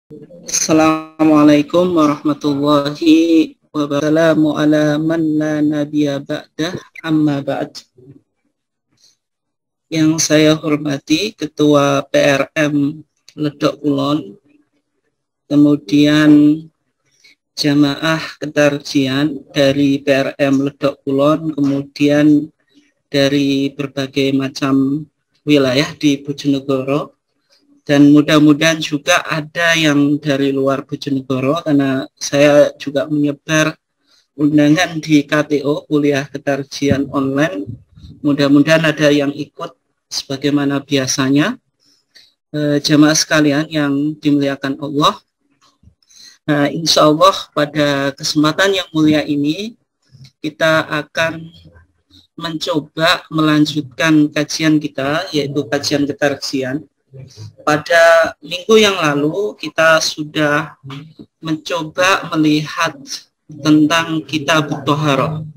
Assalamualaikum warahmatullahi wabarakatuh. Ala man la nabiyya ba'dah, amma ba'd. Yang saya hormati Ketua PRM Ledok Kulon, kemudian jamaah ketarjian dari PRM Ledok Kulon, kemudian dari berbagai macam wilayah di Bojonegoro, dan mudah-mudahan juga ada yang dari luar Bojonegoro, karena saya juga menyebar undangan di KTO, kuliah ketarjian online. Mudah-mudahan ada yang ikut sebagaimana biasanya. Jamaah sekalian yang dimuliakan Allah, insya Allah pada kesempatan yang mulia ini kita akan mencoba melanjutkan kajian kita, yaitu kajian ketarjian. Pada minggu yang lalu kita sudah mencoba melihat tentang kitab Thaharah,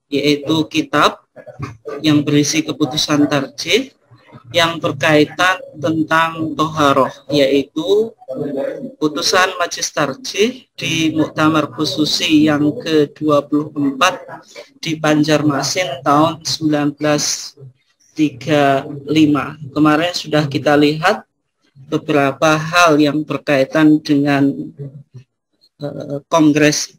yaitu kitab yang berisi keputusan tarjih yang berkaitan tentang Thaharah, yaitu putusan Majelis Tarjih di Muktamar Khususi yang ke-24 di Banjarmasin tahun 1935. Kemarin sudah kita lihat beberapa hal yang berkaitan dengan kongres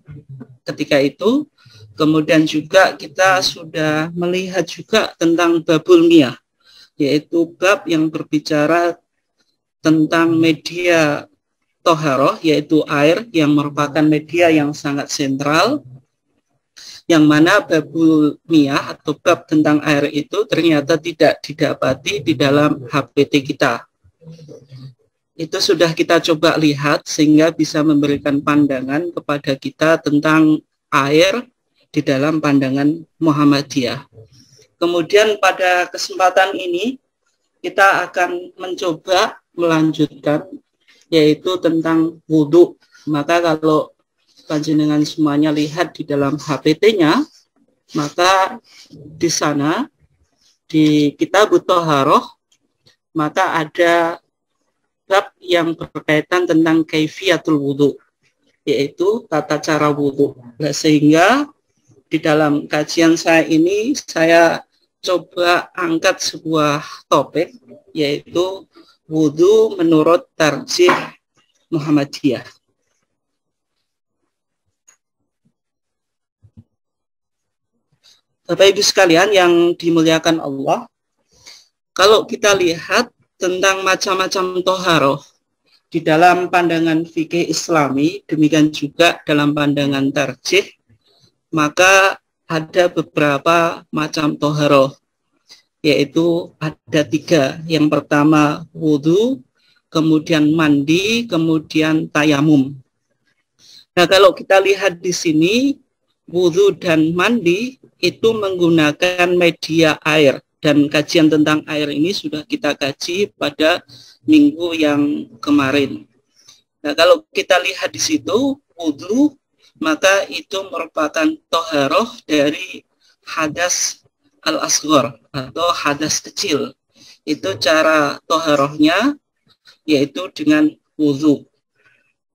ketika itu. Kemudian juga kita sudah melihat juga tentang babul miyah, yaitu bab yang berbicara tentang media Thaharah, yaitu air, yang merupakan media yang sangat sentral, yang mana babul miyah atau bab tentang air itu ternyata tidak didapati di dalam HPT kita. Itu sudah kita coba lihat sehingga bisa memberikan pandangan kepada kita tentang air di dalam pandangan Muhammadiyah. Kemudian pada kesempatan ini kita akan mencoba melanjutkan, yaitu tentang wudhu. Maka kalau panjenengan semuanya lihat di dalam HPT-nya, maka di sana di kitab Thaharah maka ada bab yang berkaitan tentang kaifiyatul wudhu, yaitu tata cara wudhu. Nah, sehingga di dalam kajian saya ini saya coba angkat sebuah topik, yaitu wudhu menurut tarjih Muhammadiyah. Bapak Ibu sekalian yang dimuliakan Allah, kalau kita lihat tentang macam-macam Thaharah di dalam pandangan fikih Islami, demikian juga dalam pandangan tarjih, maka ada beberapa macam Thaharah, yaitu ada 3. Yang pertama wudhu, kemudian mandi, kemudian tayamum. Nah, kalau kita lihat di sini, wudhu dan mandi itu menggunakan media air, dan kajian tentang air ini sudah kita kaji pada minggu yang kemarin. Nah, kalau kita lihat di situ wudhu, maka itu merupakan Thaharah dari hadas al-asghar atau hadas kecil. Itu cara Thaharahnya, yaitu dengan wudhu.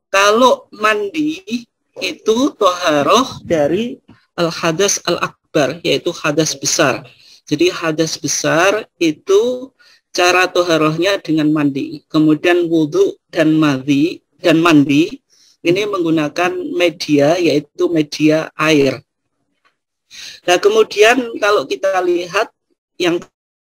Kalau mandi itu Thaharah dari al-hadas al-akbar, yaitu hadas besar. Jadi hadas besar itu cara Thaharahnya dengan mandi. Kemudian wudhu dan mandi ini menggunakan media, yaitu media air. Nah, kemudian kalau kita lihat yang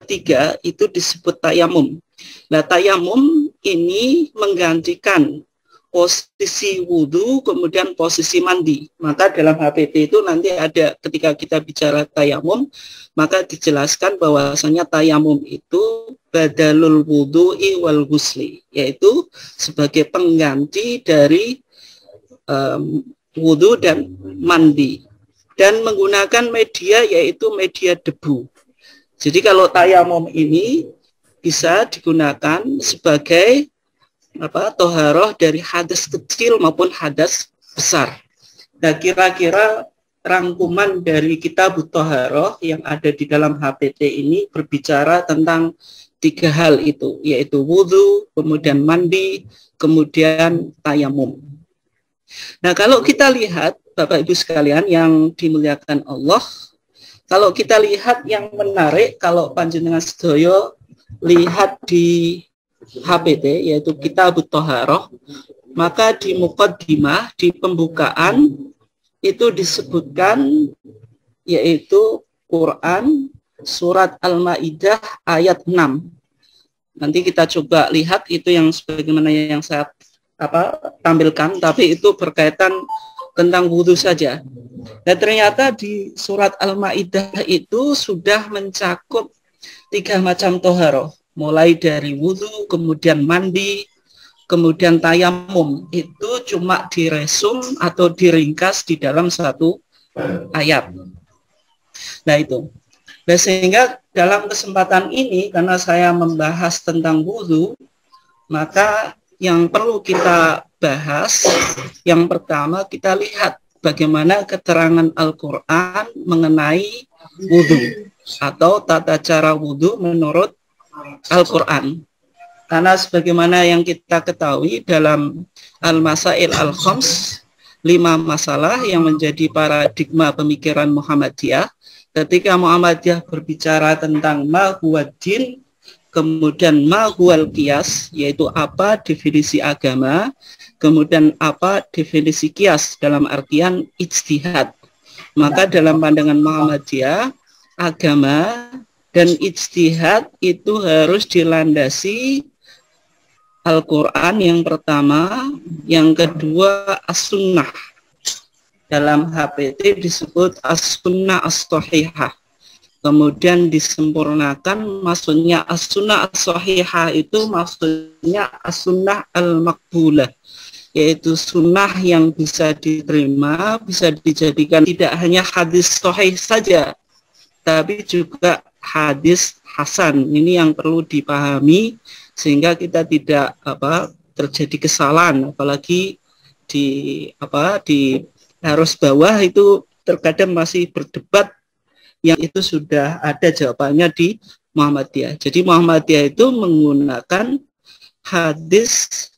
ketiga itu disebut tayamum. Nah, tayamum ini menggantikan posisi wudhu, kemudian posisi mandi. Maka dalam HPT itu nanti ada, ketika kita bicara tayamum, maka dijelaskan bahwasanya tayamum itu badalul wudhu'i wal ghusli, yaitu sebagai pengganti dari wudhu dan mandi, dan menggunakan media, yaitu media debu. Jadi kalau tayamum ini bisa digunakan sebagai Thaharah dari hadas kecil maupun hadas besar. Nah, kira-kira rangkuman dari kitab Thaharah yang ada di dalam HPT ini berbicara tentang 3 hal itu, yaitu wudhu, kemudian mandi, kemudian tayamum. Nah, kalau kita lihat Bapak Ibu sekalian yang dimuliakan Allah, kalau kita lihat yang menarik, kalau panjenengan sedoyo lihat di HPT, yaitu Kitabut Thaharah, maka di muqaddimah, di pembukaan, itu disebutkan yaitu Quran surat Al-Maidah ayat 6. Nanti kita coba lihat itu yang sebagaimana yang saya tampilkan, tapi itu berkaitan tentang wudhu saja. Dan ternyata di surat Al-Maidah itu sudah mencakup 3 macam toharoh, mulai dari wudhu, kemudian mandi, kemudian tayamum. Itu cuma diresum atau diringkas di dalam satu ayat. Nah itu. Nah, sehingga dalam kesempatan ini, karena saya membahas tentang wudhu, maka yang perlu kita bahas, yang pertama kita lihat bagaimana keterangan Al-Quran mengenai wudhu atau tata cara wudhu menurut Al-Quran. Karena sebagaimana yang kita ketahui dalam Al-Masail Al-Khams, 5 masalah yang menjadi paradigma pemikiran Muhammadiyah, ketika Muhammadiyah berbicara tentang ma huwa din, kemudian ma huwal qiyas, yaitu apa definisi agama, kemudian apa definisi qiyas dalam artian ijtihad. Maka dalam pandangan Muhammadiyah, agama dan ijtihad itu harus dilandasi Al-Quran yang pertama, yang kedua as-sunnah. Dalam HPT disebut as-sunnah as-sahihah. Kemudian disempurnakan, maksudnya as-sunnah as-sahihah itu maksudnya as-sunnah al-makbulah, yaitu sunnah yang bisa diterima, bisa dijadikan tidak hanya hadis sahih saja, tapi juga hadis hasan. Ini yang perlu dipahami sehingga kita tidak terjadi kesalahan, apalagi di arus bawah itu terkadang masih berdebat yang itu sudah ada jawabannya di Muhammadiyah. Jadi Muhammadiyah itu menggunakan hadis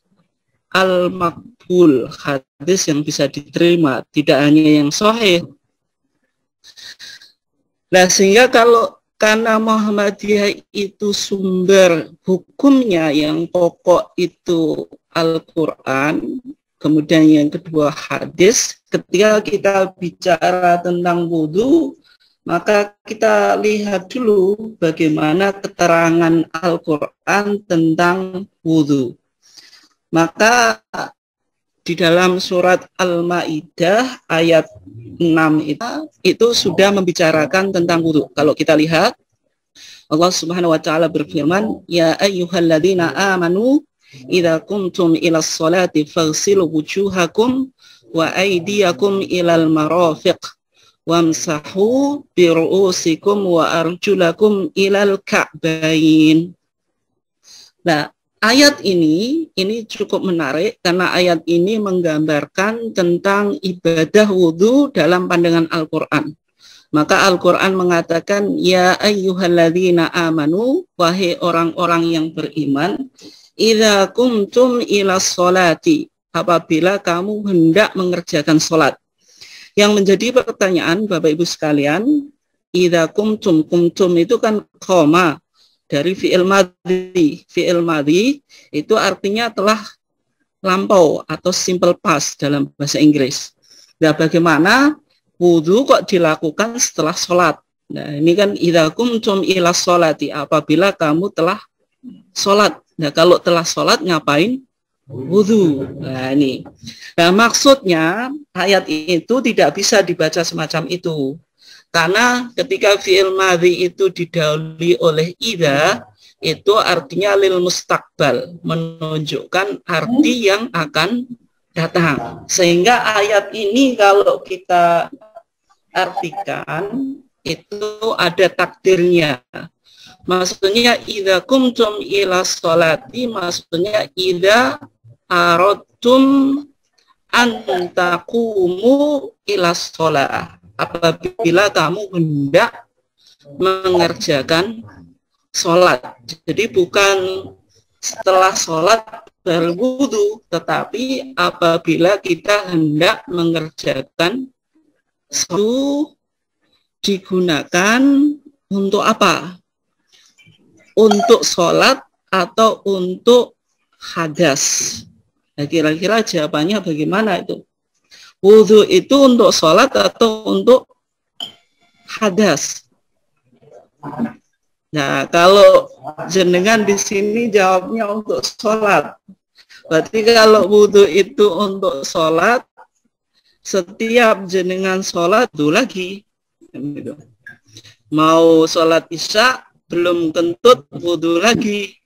al-maqbul, hadis yang bisa diterima, tidak hanya yang sahih. Nah, sehingga karena Muhammadiyah itu sumber hukumnya yang pokok itu Al-Quran, kemudian yang kedua hadis. Ketika kita bicara tentang wudhu, maka kita lihat dulu bagaimana keterangan Al-Quran tentang wudhu. Maka di dalam surat Al-Maidah ayat 6 itu sudah membicarakan tentang wudhu. Kalau kita lihat, Allah Subhanahu wa taala berfirman, ya ayyuhalladzina amanu idza qumtum ilas sholati faghsilu wujuhakum wa aydiyakum ilal marafiq wamsahu biru'usikum wa arjulakum ilal ka'bain. Nah, ayat ini cukup menarik karena ayat ini menggambarkan tentang ibadah wudhu dalam pandangan Al-Quran. Maka Al-Quran mengatakan, ya ayyuhalladzina amanu, wahai orang-orang yang beriman, idza kumtum ilas sholati, apabila kamu hendak mengerjakan sholat. Yang menjadi pertanyaan Bapak Ibu sekalian, idza kumtum itu kan koma dari fi'il madhi. Fi'il madhi itu artinya telah lampau atau simple past dalam bahasa Inggris. Nah, bagaimana wudhu kok dilakukan setelah sholat? Nah, ini kan idza kumtum ila sholati, apabila kamu telah sholat. Nah, kalau telah sholat ngapain? Wudhu. Nah, ini. Nah, maksudnya ayat itu tidak bisa dibaca semacam itu. Karena ketika fi'il madhi itu didahului oleh idza, itu artinya lil mustaqbal, menunjukkan arti yang akan datang. Sehingga ayat ini kalau kita artikan itu ada takdirnya. Maksudnya idza kumtum ila sholati, maksudnya idza aradtum an taqumu ila sholah, apabila kamu hendak mengerjakan sholat. Jadi bukan setelah sholat berwudu, tetapi apabila kita hendak mengerjakan sesuatu digunakan untuk apa? Untuk sholat atau untuk hadas. Nah, kira-kira jawabannya bagaimana itu? Wudu itu untuk sholat atau untuk hadas? Nah, kalau jenengan di sini jawabnya untuk sholat. Berarti kalau wudu itu untuk sholat, setiap jenengan sholat itu lagi. Mau sholat isya, belum kentut wudu lagi.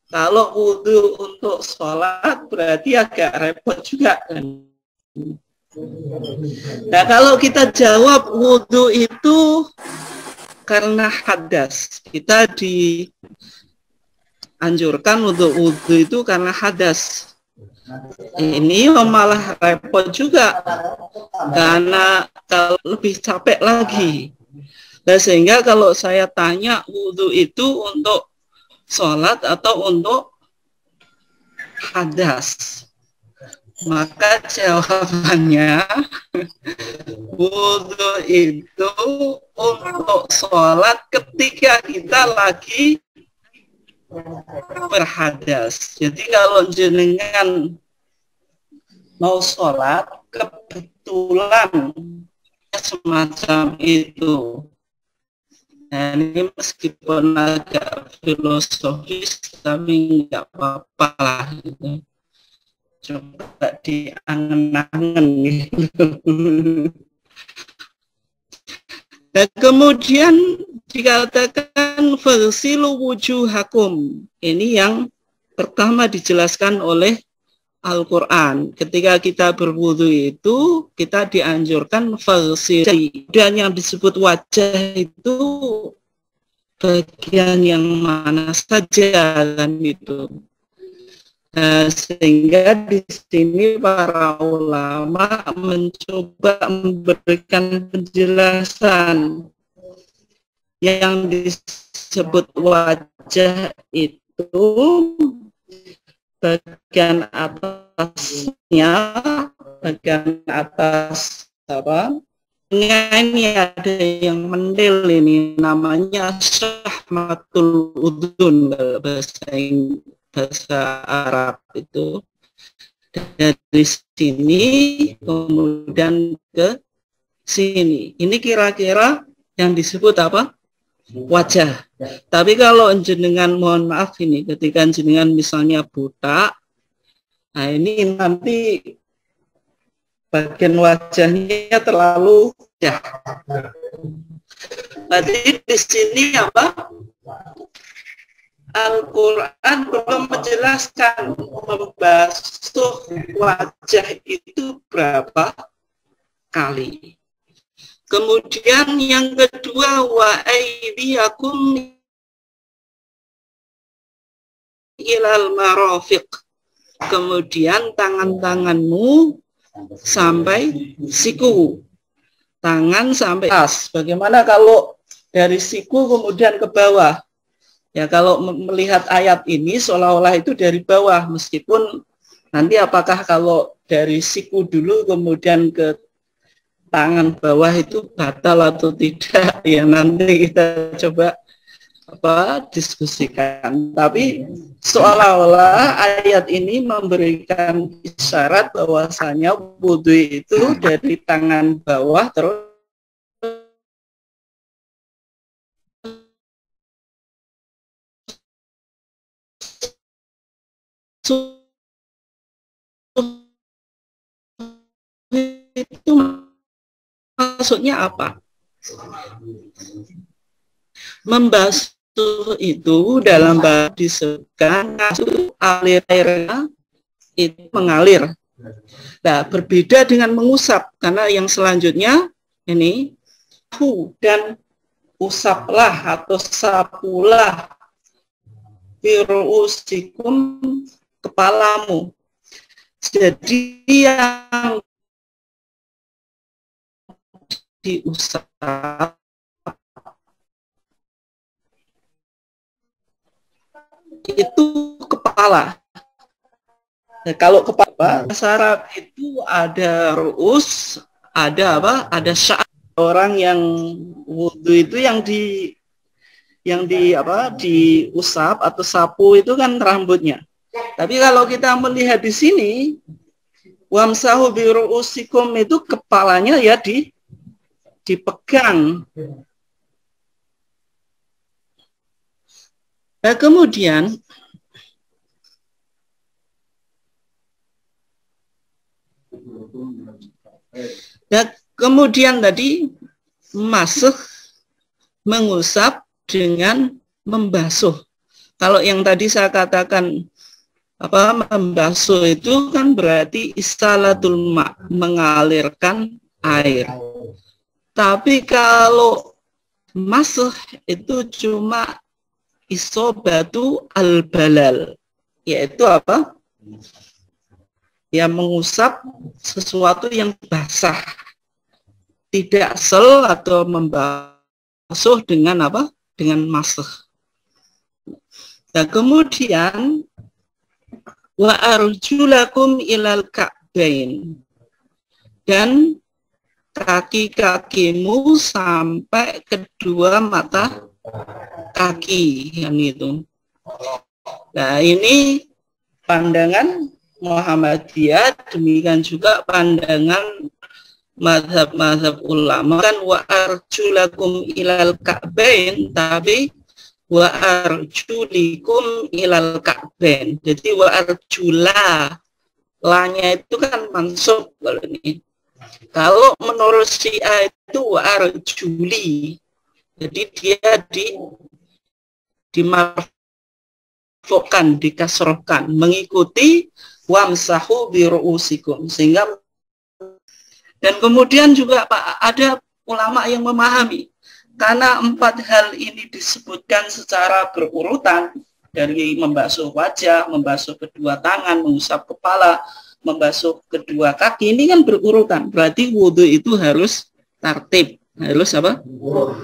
Kalau wudu untuk sholat, berarti agak repot juga kan. Nah, kalau kita jawab wudu itu karena hadas, kita dianjurkan untuk wudu itu karena hadas. Ini malah repot juga, karena kalau lebih capek lagi. Nah, sehingga kalau saya tanya wudu itu untuk sholat atau untuk hadas, maka jawabannya wudu itu untuk sholat ketika kita lagi berhadas. Jadi kalau jenengan mau sholat kebetulan semacam itu. Nah, ini meskipun agak filosofis tapi nggak apa-apa lah gitu. Coba diangen-angen gitu. Dan kemudian dikatakan fagsilu wujuhakum. Ini yang pertama dijelaskan oleh Al-Quran. Ketika kita berwudu itu, kita dianjurkan fagsilu. Dan yang disebut wajah itu bagian yang mana saja kan itu. Nah, sehingga di sini para ulama mencoba memberikan penjelasan. Yang disebut wajah itu bagian atasnya, bagian atas apa? Ini ada yang mendel, ini namanya syahmatul udhun bahasa Arab itu. Dari sini kemudian ke sini. Ini kira-kira yang disebut apa? Wajah. Tapi kalau jenengan, mohon maaf ini, ketika jenengan misalnya buta, nah ini nanti bagian wajahnya terlalu ya. Berarti di sini apa? Al-Quran belum menjelaskan membasuh wajah itu berapa kali. Kemudian yang kedua, wa aydiyakum ilal marafiq. Kemudian tangan-tanganmu sampai siku. Tangan sampai atas. Bagaimana kalau dari siku kemudian ke bawah? Ya, kalau melihat ayat ini seolah-olah itu dari bawah, meskipun nanti apakah kalau dari siku dulu kemudian ke tangan bawah itu batal atau tidak, ya nanti kita coba diskusikan. Tapi seolah-olah ayat ini memberikan isyarat bahwasanya wudu itu dari tangan bawah terus itu maksudnya apa? Membasuh itu dalam bahasa disebutkan alir airnya itu mengalir. Nah, berbeda dengan mengusap, karena yang selanjutnya ini dan usaplah atau sapulah firusikum, kepalamu. Jadi yang diusap itu kepala. Nah, kalau kepala syarat itu ada ru'us, ada apa? Ada syarat. Orang yang wudhu itu yang di apa? Diusap atau sapu itu kan rambutnya. Tapi kalau kita melihat di sini, wamsahu bi ru'usikum itu kepalanya ya dipegang. Nah, kemudian tadi masuk mengusap dengan membasuh. Kalau yang tadi saya katakan apa membasuh itu kan berarti istalatul ma, mengalirkan air. Tapi kalau masuk itu cuma isobatu al-balal, yaitu apa? Ya mengusap sesuatu yang basah, tidak sel atau membasuh dengan apa? Dengan masuk. Nah, kemudian wa arjulakum ilal ka'bain, dan kaki-kakimu sampai kedua mata kaki, yang itu. Nah, ini pandangan Muhammadiyah, demikian juga pandangan mazhab-mazhab ulama kan wa arjulakum ilal ka'bain, tapi wa arjulikum ilal ka'bain. Jadi wa arjula, lanya itu kan mansub kalau ini. Kalau menurut Syiah itu wa arjuli. Jadi dia dimarfukan, dikasrohkan, mengikuti wamsahu bi ru'usikum, sehingga. Dan kemudian juga Pak, ada ulama yang memahami karena 4 hal ini disebutkan secara berurutan, dari membasuh wajah, membasuh kedua tangan, mengusap kepala, membasuh kedua kaki, ini kan berurutan. Berarti wudhu itu harus tertib, harus apa?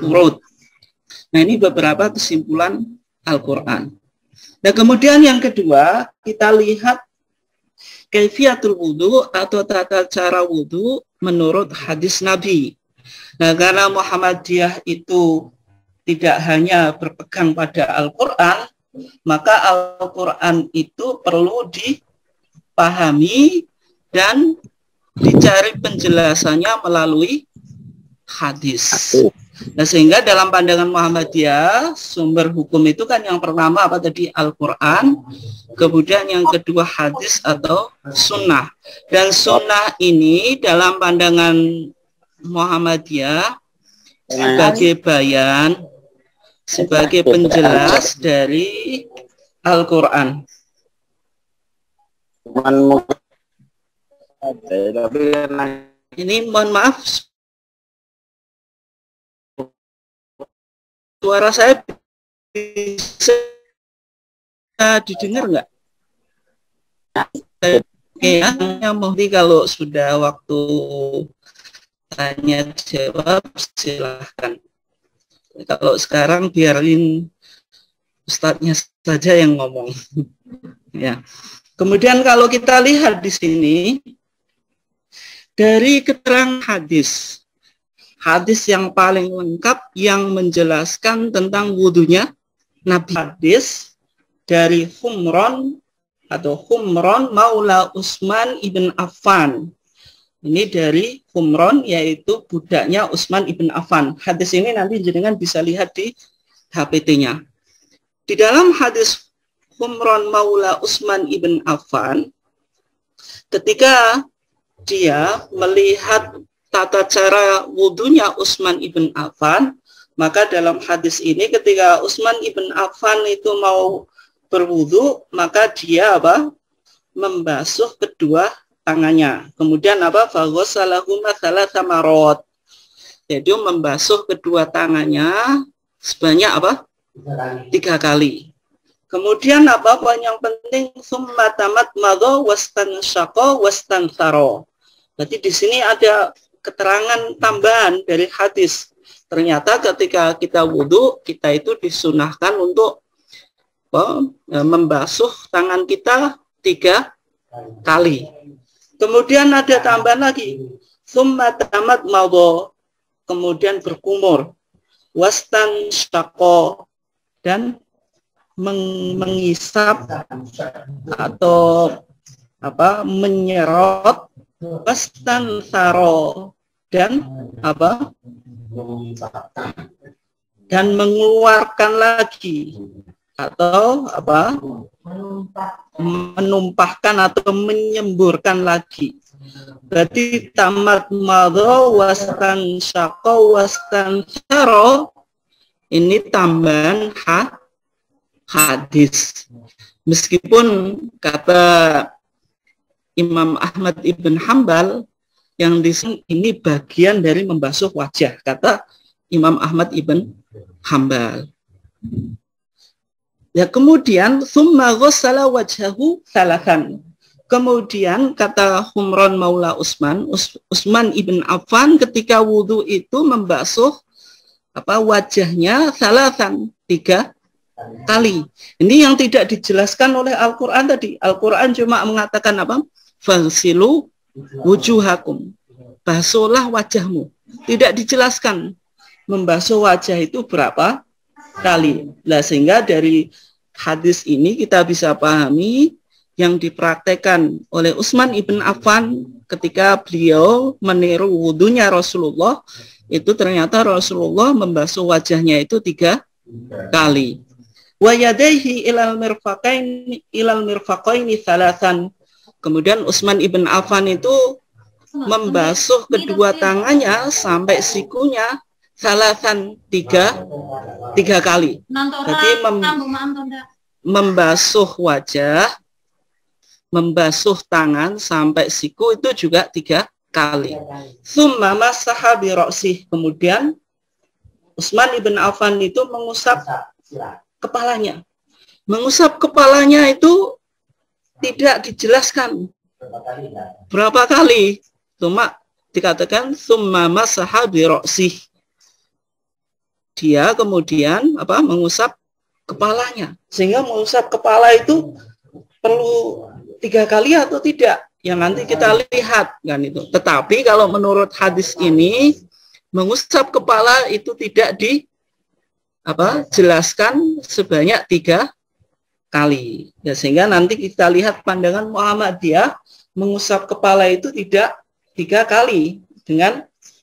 Urut. Nah, ini beberapa kesimpulan Al-Quran. Nah, kemudian yang kedua, kita lihat kaifiatul wudhu atau tata cara wudhu menurut hadis Nabi. Nah, karena Muhammadiyah itu tidak hanya berpegang pada Al-Quran, maka Al-Quran itu perlu dipahami dan dicari penjelasannya melalui hadis. Nah, sehingga dalam pandangan Muhammadiyah, sumber hukum itu kan yang pertama apa tadi? Al-Quran, kemudian yang kedua hadis atau sunnah. Dan sunnah ini dalam pandangan Muhammadiyah sebagai bayan, sebagai penjelas dari Al-Quran. Ini mohon maaf, suara saya bisa didengar nggak? Kayaknya mungkin kalau sudah waktu tanya jawab silahkan. Kalau sekarang biarin ustadznya saja yang ngomong. Ya. Kemudian kalau kita lihat di sini dari keterangan hadis yang paling lengkap yang menjelaskan tentang wudhunya Nabi, hadis dari Humron Maula Utsman ibn Affan. Ini dari Humron, yaitu budaknya Utsman ibn Affan. Hadis ini nanti jenengan bisa lihat di HPT-nya. Di dalam hadis Humron Maula Utsman ibn Affan, ketika dia melihat tata cara wudhunya Utsman ibn Affan, maka dalam hadis ini ketika Utsman ibn Affan itu mau berwudhu, maka dia apa? Membasuh kedua tangannya. Kemudian apa? Faghsalahuma tsalatsa marrat. Jadi membasuh kedua tangannya sebanyak apa? 3 kali. Kemudian apa? Yang penting summa tamatmadha wastansyaqa wastanthara. Berarti di sini ada keterangan tambahan dari hadis. Ternyata ketika kita wudhu, kita itu disunahkan untuk membasuh tangan kita 3 kali. Kemudian ada tambahan lagi, summa tamat madho, kemudian berkumur, wastan syaqo, dan mengisap atau menyerot, wastan saro, dan dan mengeluarkan lagi atau menumpahkan atau menyemburkan lagi. Berarti tamat madho wastan syaqo wastan saro, ini tambahan hadis. Meskipun kata Imam Ahmad ibn Hambal yang di sini ini bagian dari membasuh wajah, kata Imam Ahmad ibn Hambal. Ya, kemudian summa ghassala wajhahu salasan. Kemudian kata Humran Maula Utsman ibn Affan ketika wudhu itu membasuh wajahnya salasan, 3 kali. Ini yang tidak dijelaskan oleh Al-Quran tadi. Al-Quran cuma mengatakan Fagsilu wujuhakum, basuhlah wajahmu. Tidak dijelaskan membasuh wajah itu berapa kali. Nah, sehingga dari hadis ini kita bisa pahami yang dipraktekkan oleh Utsman ibn Affan ketika beliau meniru wudunya Rasulullah, itu ternyata Rasulullah membasuh wajahnya itu 3 kali. Wa yadaihi ilal mirfaqaini salasan. Kemudian Utsman ibn Affan itu membasuh kedua tangannya sampai sikunya salasan 3 kali. Jadi membasuh wajah, membasuh tangan sampai siku itu juga 3 kali. Tsumma masaha bi ra'sih. Kemudian Utsman ibn Affan itu mengusap kepalanya. Mengusap kepalanya itu tidak dijelaskan berapa kali, cuma dikatakan summa masaha bi ra'sih. Dia kemudian mengusap kepalanya, sehingga mengusap kepala itu perlu 3 kali atau tidak, yang nanti kita lihat kan itu. Tetapi kalau menurut hadis ini mengusap kepala itu tidak jelaskan sebanyak 3 kali. Ya, sehingga nanti kita lihat pandangan Muhammadiyah mengusap kepala itu tidak 3 kali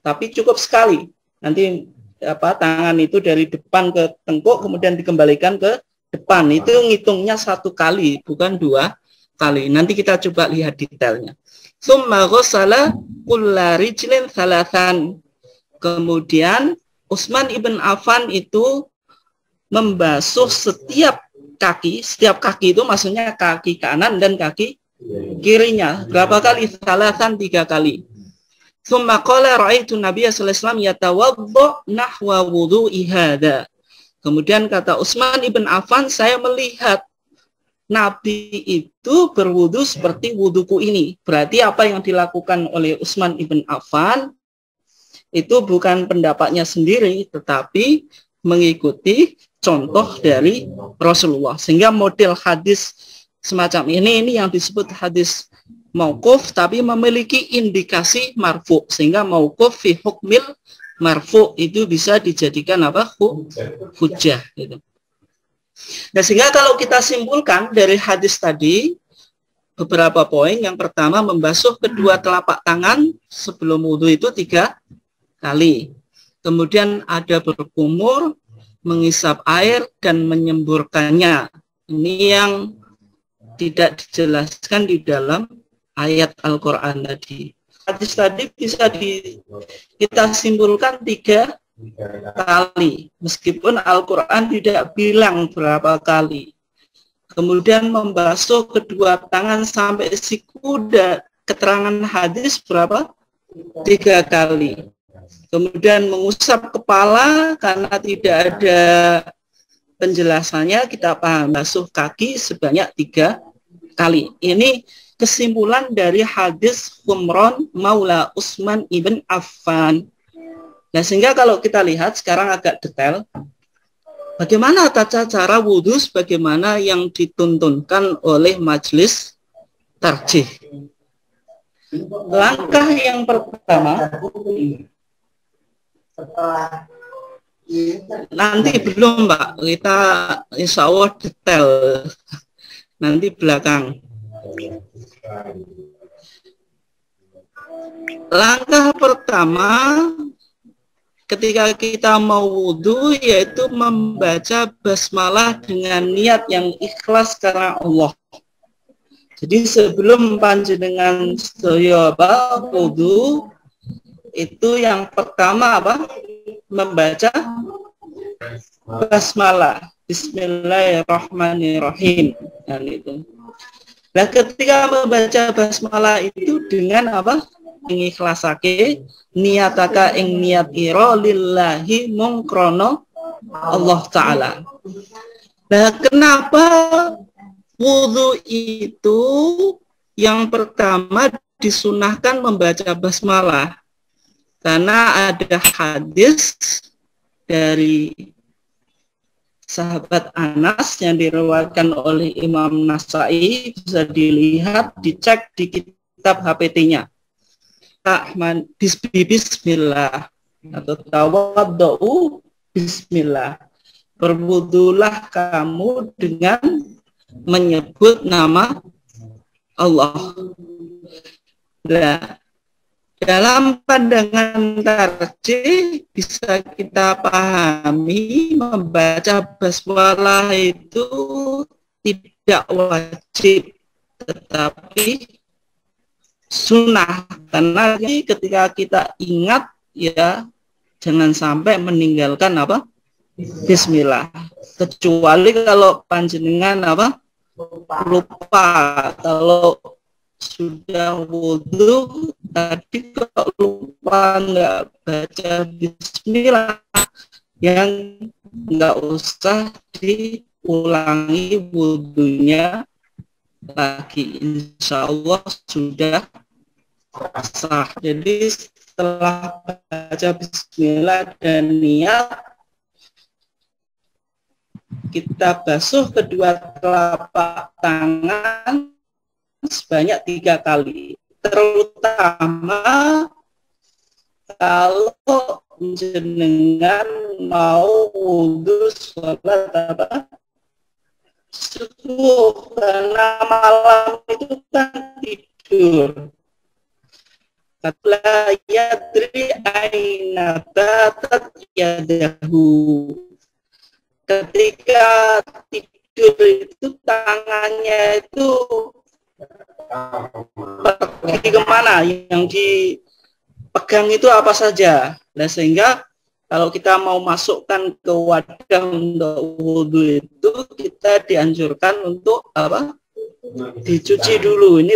tapi cukup sekali. Nanti tangan itu dari depan ke tengkuk kemudian dikembalikan ke depan. Itu ngitungnya 1 kali, bukan 2 kali. Nanti kita coba lihat detailnya. Tsumma ghassala kulla rijlin salasan. Kemudian Utsman ibn Affan itu membasuh setiap kaki itu maksudnya kaki kanan dan kaki kirinya. Berapa kali? Salasan 3 kali. Tsumma qala ra'aitu Nabiya sallallahu alaihi wasallam yatawaddo nahwa wudu'i hadza. Kemudian kata Utsman ibn Affan, saya melihat Nabi itu berwudu seperti wuduku ini. Berarti apa yang dilakukan oleh Utsman ibn Affan itu bukan pendapatnya sendiri, tetapi mengikuti contoh dari Rasulullah. Sehingga model hadis semacam ini yang disebut hadis mauquf, tapi memiliki indikasi marfu, sehingga mauquf fi hukmil marfu itu bisa dijadikan hujjah gitu. Nah, sehingga kalau kita simpulkan dari hadis tadi beberapa poin. Yang pertama, membasuh kedua telapak tangan sebelum wudhu itu 3 kali. Kemudian ada berkumur, mengisap air dan menyemburkannya. Ini yang tidak dijelaskan di dalam ayat Al-Quran tadi. Hadis tadi bisa kita simpulkan 3 kali, meskipun Al-Quran tidak bilang berapa kali. Kemudian membasuh kedua tangan sampai siku, keterangan hadis berapa? 3 kali. Kemudian mengusap kepala karena tidak ada penjelasannya, kita paham basuh kaki sebanyak 3 kali. Ini kesimpulan dari hadis Humran Maula Utsman ibn Affan. Nah, sehingga kalau kita lihat sekarang agak detail, bagaimana tata cara wudhu sebagaimana yang dituntunkan oleh majelis tarjih. Langkah yang pertama, nanti belum Pak, kita insya Allah detail nanti belakang. Langkah pertama ketika kita mau wudhu yaitu membaca basmalah dengan niat yang ikhlas karena Allah. Jadi sebelum panjenengan sedaya wudhu itu yang pertama membaca basmalah, Bismillahirrahmanirrahim. Dan itu. Nah, ketika membaca basmalah itu dengan mengikhlasake niataka ing niat ira lillahi mungkrono Allah Ta'ala. Nah, kenapa wudhu itu yang pertama disunahkan membaca basmalah? Karena ada hadis dari sahabat Anas yang diriwayatkan oleh Imam Nasai, bisa dilihat, dicek di kitab HPT-nya. Bismillah atau tawaddu bismillah. Berwudulah kamu dengan menyebut nama Allah. Nah, dalam pandangan tarjih bisa kita pahami membaca basmalah itu tidak wajib, tetapi sunnah. Karena ketika kita ingat ya jangan sampai meninggalkan Bismillah. Kecuali kalau panjenengan lupa, kalau sudah wudhu tadi kok lupa nggak baca Bismillah, yang nggak usah diulangi wudhunya lagi, insya Allah sudah sah. Jadi setelah baca Bismillah dan niat, kita basuh kedua telapak tangan sebanyak 3 kali. Terutama kalau jenengan mau wudhu sholat subuh, karena malam itu kan tidur. Kata yadri aina batat yadahu. Ketika tidur itu tangannya itu pergi kemana, yang dipegang itu apa saja. Nah, sehingga kalau kita mau masukkan ke wadah untuk wudhu itu, kita dianjurkan untuk dicuci dulu. Ini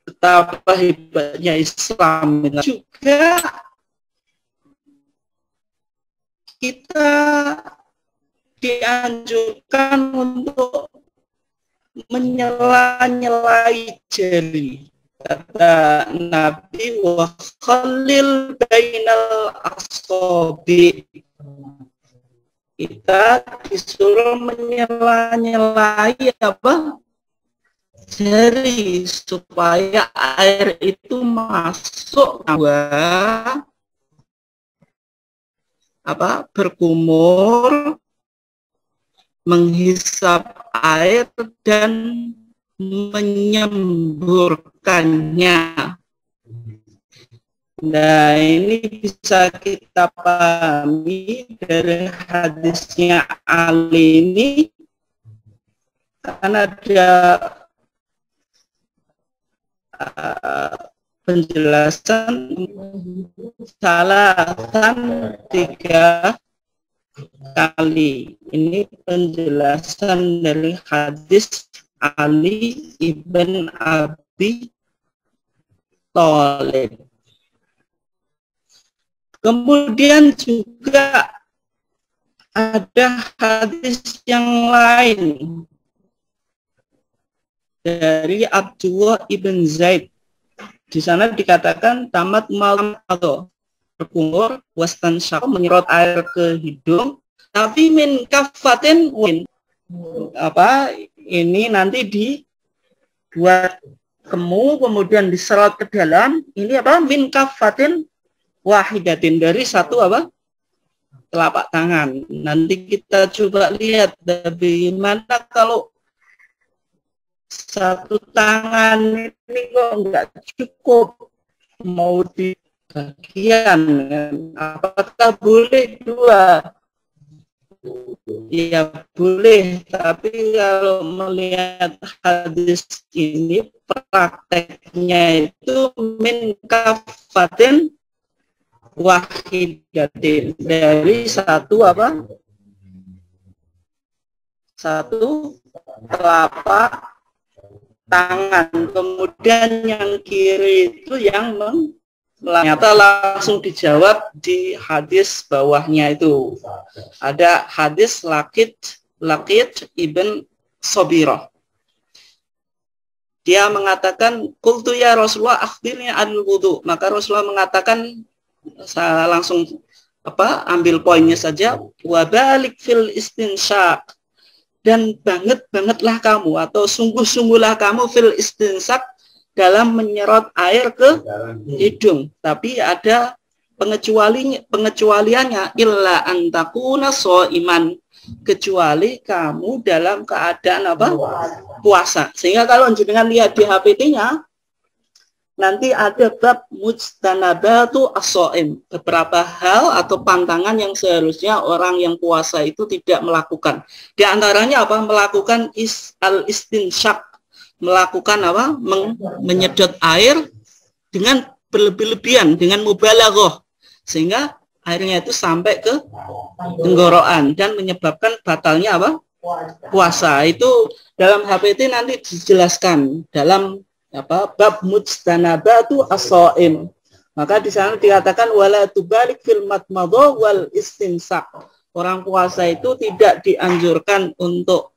betapa hebatnya Islam. Juga kita dianjurkan untuk menyela-nyelai jari. Kata Nabi, wa khalil bainal asabi. Kita disuruh menyela-nyelai jari supaya air itu masuk berkumur, menghisap air dan menyemburkannya. Nah, ini bisa kita pahami dari hadisnya Ali ini, karena ada penjelasan salatan 3 kali. Ini penjelasan dari hadis Ali ibn Abi Thalib. Kemudian juga ada hadis yang lain dari Abdullah ibn Zaid. Di sana dikatakan tamat malam atau berkumur, wastan syak, menyerot air ke hidung, tapi min kafatin win. Ini nanti dibuat kemu, kemudian diserot ke dalam. Ini apa? Min kafatin wahidatin, dari satu apa? Telapak tangan. Nanti kita coba lihat bagaimana kalau satu tangan ini kok nggak cukup, mau di bagian, apakah boleh dua? Ya boleh, tapi kalau melihat hadis ini prakteknya itu min kafatin wahidatin, dari satu apa? Satu telapak tangan. Kemudian yang kiri itu yang ternyata langsung dijawab di hadis bawahnya itu. Ada hadis Laqit ibn Sobirah. Dia mengatakan, qultu ya Rasulullah akhbirni anil wudu. Maka Rasulullah mengatakan, saya langsung ambil poinnya saja, wa balik fil istinsyaq, dan bangetlah kamu atau sungguh-sungguhlah kamu fil istinsyaq, dalam menyerot air ke hidung. Tapi ada pengecualiannya, illa antakuna so'iman, kecuali kamu dalam keadaan apa? Puasa. Sehingga kalau jenengan lihat di HPT-nya, nanti ada bab mujtanabatu as-shaim, beberapa hal atau pantangan yang seharusnya orang yang puasa itu tidak melakukan. Di antaranya apa? Melakukan al-istinsyaq, melakukan apa? Menyedot air dengan berlebih-lebihan, dengan mubalaghah, sehingga airnya itu sampai ke tenggorokan dan menyebabkan batalnya apa? Puasa. Itu dalam HPT nanti dijelaskan dalam bab mujtanabatu as-shaim. Maka di sana dikatakan wala tubalik fil matmadha wal istinsak. Orang puasa itu tidak dianjurkan untuk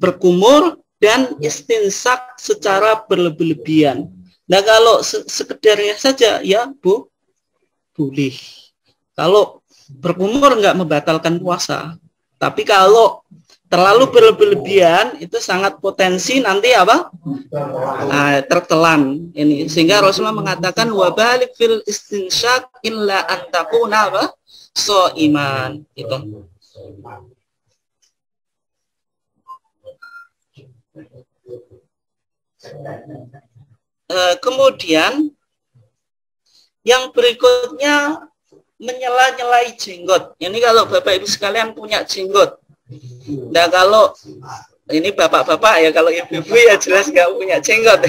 berkumur dan istinsak secara berlebih-lebihan. Nah, kalau sekedarnya saja ya boleh. Kalau berkumur enggak membatalkan puasa. Tapi kalau terlalu berlebihan itu sangat potensi nanti apa? Tertelan ini. Sehingga Rasulullah mengatakan wa balik fil istinsyaq illa an takuna apa? Shaiman. Itu. Kemudian yang berikutnya menyela-nyelai jenggot. Ini kalau Bapak Ibu sekalian punya jenggot. Nah, kalau ini bapak-bapak ya, kalau ibu-ibu ya jelas nggak punya jenggot.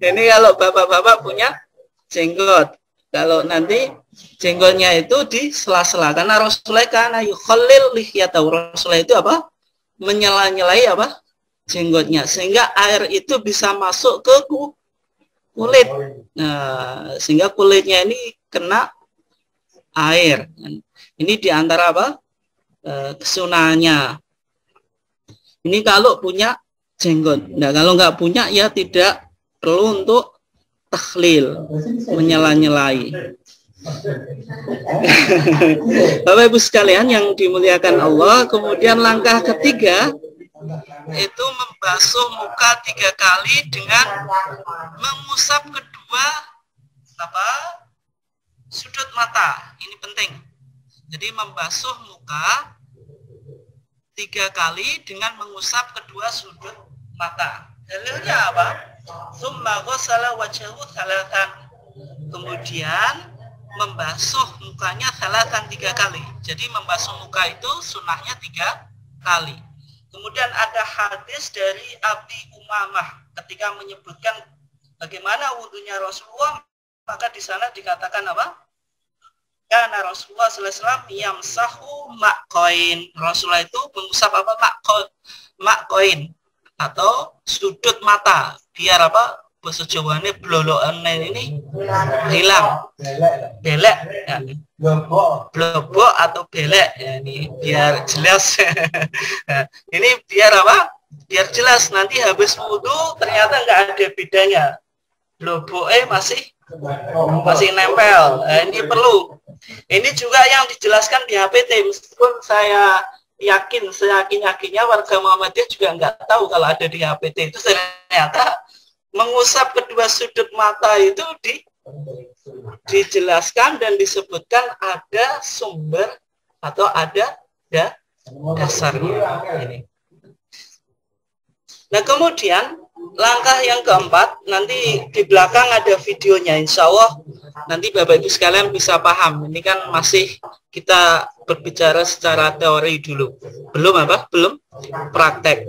Ini kalau bapak-bapak punya jenggot, kalau nanti jenggotnya itu di sela-sela, karena Rasulullah karena yukhallil lihiyatahu, Rasulullah itu apa? Menyela-nyelai apa? Jenggotnya, sehingga air itu bisa masuk ke kulit. Nah, sehingga kulitnya ini kena air. Ini diantara apa? Kesunahannya. Ini kalau punya jenggot. Nah, kalau nggak punya ya tidak perlu untuk takhlil, menyela-nyelai. Bapak Ibu sekalian yang dimuliakan Allah, kemudian langkah ketiga itu membasuh muka 3 kali dengan mengusap kedua sudut mata. Ini penting. Jadi membasuh muka 3 kali dengan mengusap kedua sudut mata. Dalilnya apa? Tsumma ghassala wajhahu thalathan. Kemudian membasuh mukanya thalathan 3 kali. Jadi membasuh muka itu sunnahnya 3 kali. Kemudian ada hadis dari Abi Umamah ketika menyebutkan bagaimana wudunya Rasulullah, maka di sana dikatakan apa? Karena Rasulullah SAW yamsahu ma'koin. Rasulullah itu mengusap apa? Ma'koin atau sudut mata, biar apa? Bahasa Jawanya blolokan ini hilang, belek ya. Blobok atau belek ya, ini biar jelas. Ini biar apa? Biar jelas, nanti habis wudhu ternyata nggak ada bedanya, bloboknya masih nempel. Ini perlu. Ini juga yang dijelaskan di HPT, meskipun saya yakin, seyakin-yakinnya warga Muhammadiyah juga nggak tahu kalau ada di HPT itu ternyata mengusap kedua sudut mata itu dijelaskan dan disebutkan ada sumber atau ada dasarnya ini. Nah kemudian langkah yang keempat, nanti di belakang ada videonya, insya Allah nanti Bapak Ibu sekalian bisa paham. Ini kan masih kita berbicara secara teori dulu, belum praktek.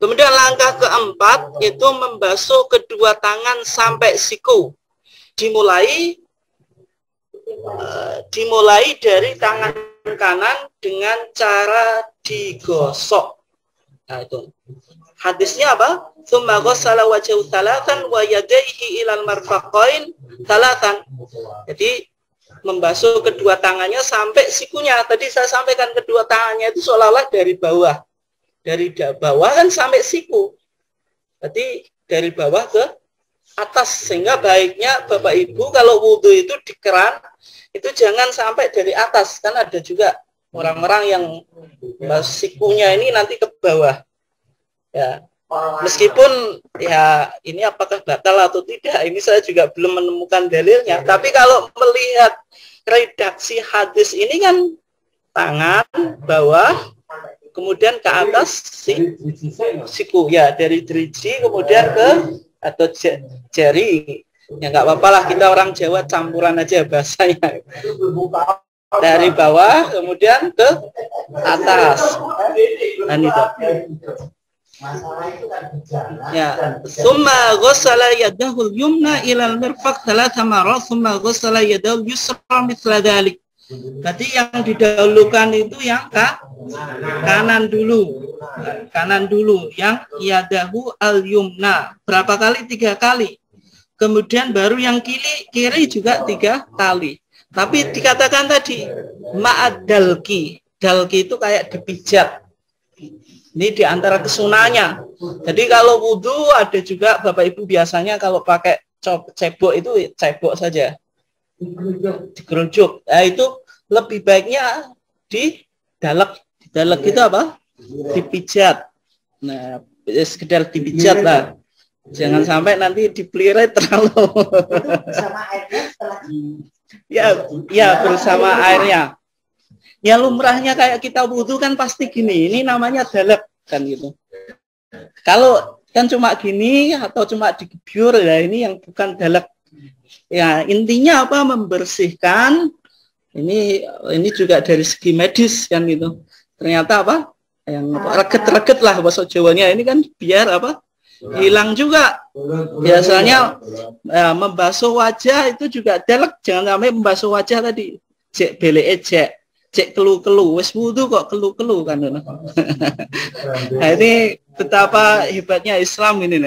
Kemudian langkah keempat itu membasuh kedua tangan sampai siku. Dimulai dari tangan kanan dengan cara digosok. Nah itu hadisnya apa? Tsumma ghassala wajhahu thalathan wa yadayhi ilal marfaqain thalathan. Jadi membasuh kedua tangannya sampai sikunya. Tadi saya sampaikan kedua tangannya itu seolah-olah dari bawah. Dari bawah kan sampai siku. Berarti dari bawah ke atas. Sehingga baiknya Bapak Ibu kalau wudhu itu di keran itu jangan sampai dari atas. Kan ada juga orang-orang yang sikunya ini nanti ke bawah. Ya, meskipun ya ini apakah batal atau tidak, ini saya juga belum menemukan dalilnya. Tapi kalau melihat redaksi hadis ini kan tangan bawah, kemudian ke atas siku, ya dari driji kemudian ke atau jari. Ya nggak apa-apa lah, kita orang Jawa campuran aja bahasanya. Dari bawah kemudian ke atas. Dan itu. Ya, summa ghassala yadahu al-yumna ila al-mirfaq thalatha marrat, summa ghassala yadahu al-yusra mithla dhalik. Berarti yang didahulukan itu yang kanan dulu. Kanan dulu, yang yadahu al-yumna. Berapa kali? 3 kali. Kemudian baru yang kiri juga 3 kali. Tapi dikatakan tadi ma'ad dalki. Dalki itu kayak dipijat. Ini diantara kesunahnya. Jadi kalau wudhu ada juga Bapak Ibu biasanya kalau pakai cebok itu cebok saja. Digerujuk. Nah itu lebih baiknya didalek. Didalek itu apa? Dipijat. Nah, sekedar dipijat lah. Jangan sampai nanti dipelirai terlalu. Bersama airnya setelah ya bersama airnya. Ya lumrahnya kayak kita wudhu kan pasti gini. Ini namanya dalek kan gitu. Kalau kan cuma gini atau cuma digebyur ya ini yang bukan dalek. Ya intinya apa? Membersihkan. Ini juga dari segi medis kan gitu. Ternyata apa? Yang reget-reget lah bahasa Jawanya ini kan biar apa? Hilang juga. Biasanya ya, membasuh wajah itu juga dalek. Jangan sampai membasuh wajah tadi. Cek bele ejek. Cek kelu-kelu, wes wudhu kok kelu-kelu kan. Nah, ini betapa hebatnya Islam ini.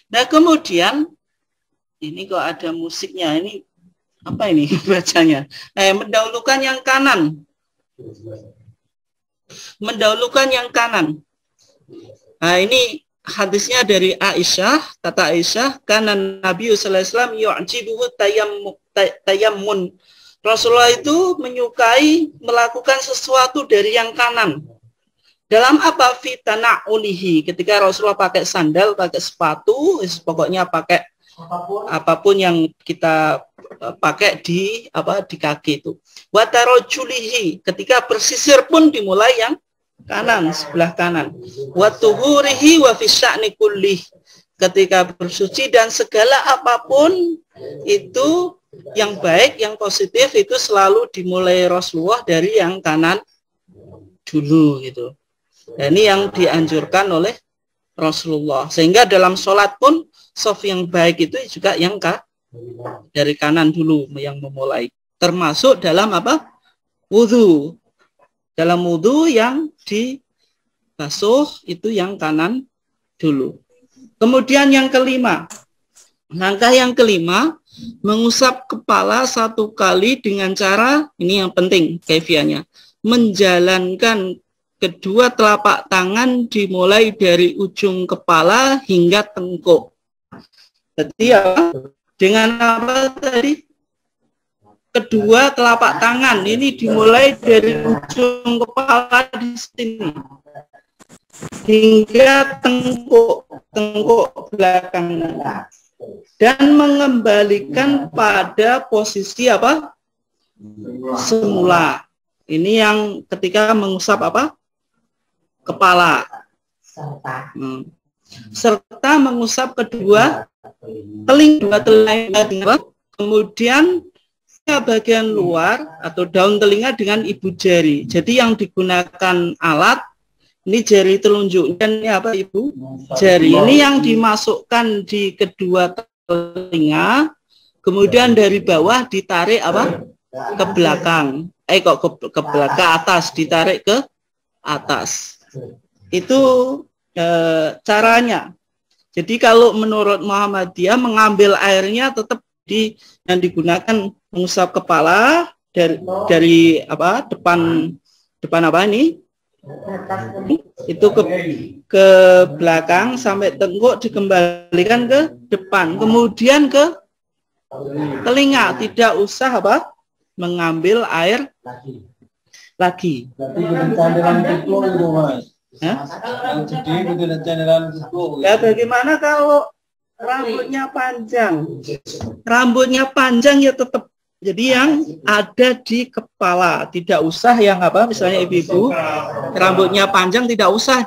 Nah kemudian ini kok ada musiknya, ini apa ini bacanya? Mendahulukan yang kanan. Mendahulukan yang kanan. Nah ini hadisnya dari Aisyah, kata Aisyah, karena Nabi sallallahu alaihi wasallam yu'jibuhu tayammun. Rasulullah itu menyukai melakukan sesuatu dari yang kanan. Dalam apa? Fitana ulihi. Ketika Rasulullah pakai sandal, pakai sepatu, pokoknya pakai apapun yang kita pakai di kaki itu. Watarojulihi. Ketika bersisir pun dimulai yang kanan, sebelah kanan. Wa tuhurihi wa fi sya'ni kullih. Ketika bersuci dan segala apapun itu yang baik, yang positif itu selalu dimulai Rasulullah dari yang kanan dulu gitu. Dan ini yang dianjurkan oleh Rasulullah. Sehingga dalam sholat pun shaf yang baik itu juga yang dari kanan dulu yang memulai. Termasuk dalam apa? Wudhu. Dalam wudhu yang dibasuh itu yang kanan dulu. Kemudian yang kelima, langkah yang kelima, mengusap kepala 1 kali dengan cara, ini yang penting kaifiahnya, menjalankan kedua telapak tangan dimulai dari ujung kepala hingga tengkuk. Jadi apa? Dengan apa tadi? Kedua telapak tangan ini dimulai dari ujung kepala di sini. hingga tengkuk belakang dan mengembalikan pada posisi apa? Semula. Ini yang ketika mengusap apa? Kepala. Serta mengusap kedua telinga, kemudian bagian luar atau daun telinga dengan ibu jari. Jadi yang digunakan alat ini jari telunjuk dan ini apa ibu jari. Ini yang dimasukkan di kedua telinga, kemudian dari bawah ditarik apa ke belakang. Kok ke belakang atas, ditarik ke atas. Itu caranya. Jadi kalau menurut Muhammadiyah mengambil airnya tetap yang digunakan mengusap kepala dari apa depan apa ini itu ke belakang sampai tengkuk dikembalikan ke depan, kemudian ke telinga, tidak usah apa mengambil air lagi. Ya bagaimana kalau rambutnya panjang? Rambutnya panjang ya tetap. Jadi yang ada di kepala, tidak usah yang apa, misalnya ibu-ibu rambutnya panjang tidak usah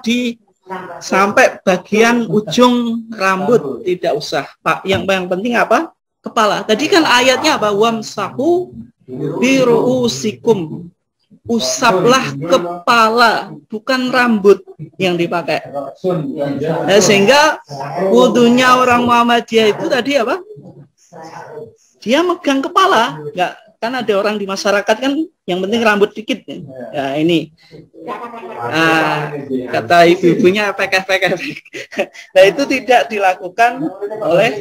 sampai bagian ujung rambut, tidak usah. Pak, yang penting apa? Kepala. Tadi kan ayatnya apa? Wamsahu biruusikum. Usaplah kepala, bukan rambut yang dipakai. Nah, sehingga wudunya orang Muhammadiyah itu tadi apa? Dia megang kepala, enggak, kan ada orang di masyarakat kan yang penting rambut dikit. Ya ini. Kata ibu-ibunya pekeh-pekeh. Nah, itu tidak dilakukan oleh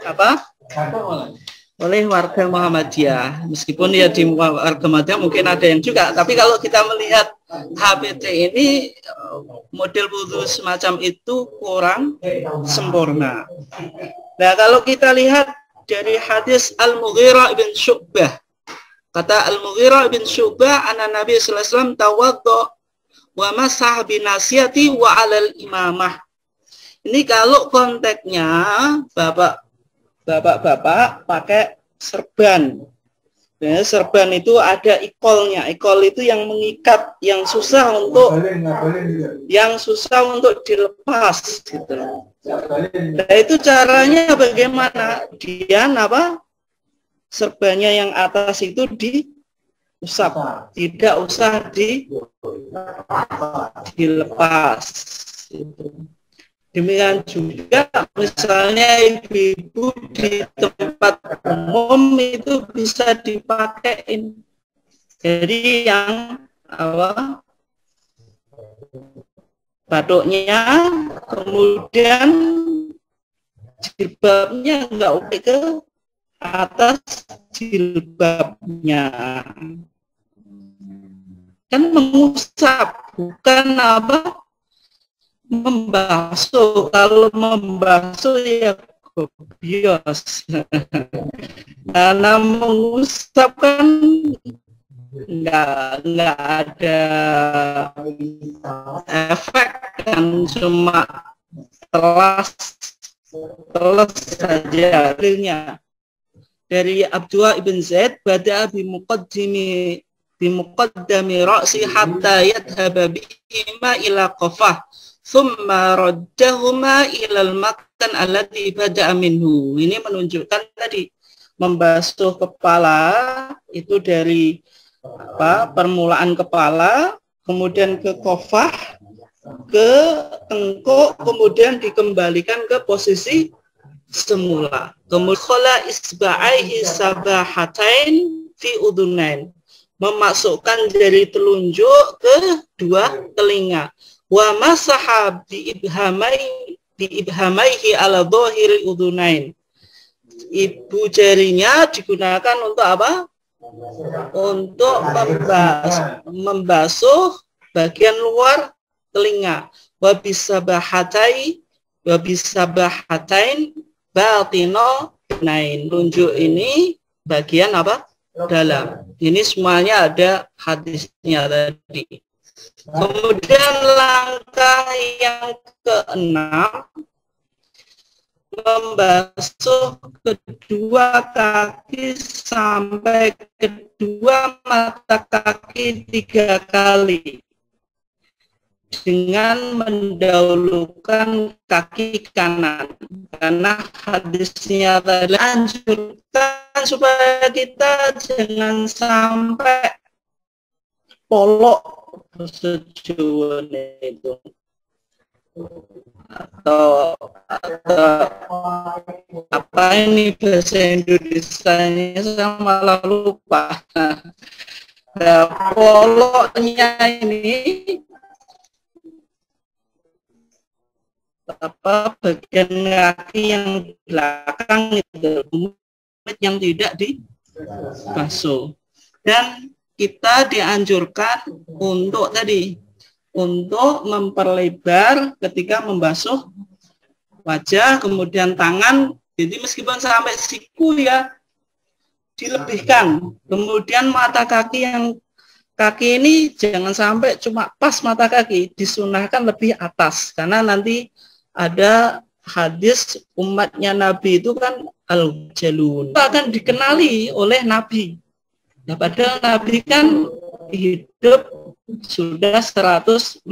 apa? Oleh warga Muhammadiyah. Meskipun ya di warga Muhammadiyah mungkin ada yang juga, tapi kalau kita melihat HBT ini model wudu semacam itu kurang sempurna. Nah, kalau kita lihat dari hadis Al-Mughirah bin Syu'bah, kata Al-Mughirah bin Syu'bah, anna Nabi sallallahu alaihi wasallam tawaddo wa masah binasiyati wa 'alal imamah. Ini kalau konteksnya bapak-bapak pakai serban. Ya, serban itu ada ikolnya. Ikol itu yang mengikat, yang susah untuk dilepas gitu. Nah, itu caranya bagaimana? Dia apa? Serbannya yang atas itu diusap, tidak usah dilepas. Demikian juga misalnya ibu-ibu di tempat umum itu bisa dipakai. Jadi yang apa? Batuknya, kemudian jilbabnya enggak oke ke atas jilbabnya. Kan mengusap, bukan apa? Membasuh. Kalau membasuh ya gobios. Karena mengusap kan nggak ada efek, kan cuma telas saja hasilnya. Dari Abdullah ibn Zaid, bada bimuqaddami ra'si hatta yadhhaba bihima ila qafah thumma raddahuma ila al-makan alladhi bada'a minhu. Ini menunjukkan tadi membasuh kepala itu dari apa, permulaan kepala, kemudian ke qafah, ke tengkuk, kemudian dikembalikan ke posisi semula. Kemudian khala isba'aihi sabahatain fi udunain, memasukkan jari telunjuk ke dua telinga. Wa masaha bi ibhamaihi ala dhahiri udunain. Ibu jarinya digunakan untuk apa? Untuk membasuh bagian luar telinga. Wa bisabahatain batino nain. Tunjuk ini bagian apa? Dalam. Ini semuanya ada hadisnya tadi. Kemudian langkah yang keenam, membasuh kedua kaki sampai kedua mata kaki 3 kali dengan mendahulukan kaki kanan, karena hadisnya tadi anjurkan supaya kita jangan sampai polok sejauh itu atau apa ini bahasa Indonesianya, saya malah lupa. Nah, poloknya ini apa, bagian kaki yang belakang itu yang tidak dibasuh, dan kita dianjurkan untuk memperlebar ketika membasuh wajah, kemudian tangan, jadi meskipun sampai siku ya dilebihkan. Kemudian mata kaki ini jangan sampai cuma pas mata kaki, disunahkan lebih atas, karena nanti ada hadis umatnya Nabi itu kan al-jalun, akan dikenali oleh Nabi. Nah, padahal Nabi kan hidup sudah 1400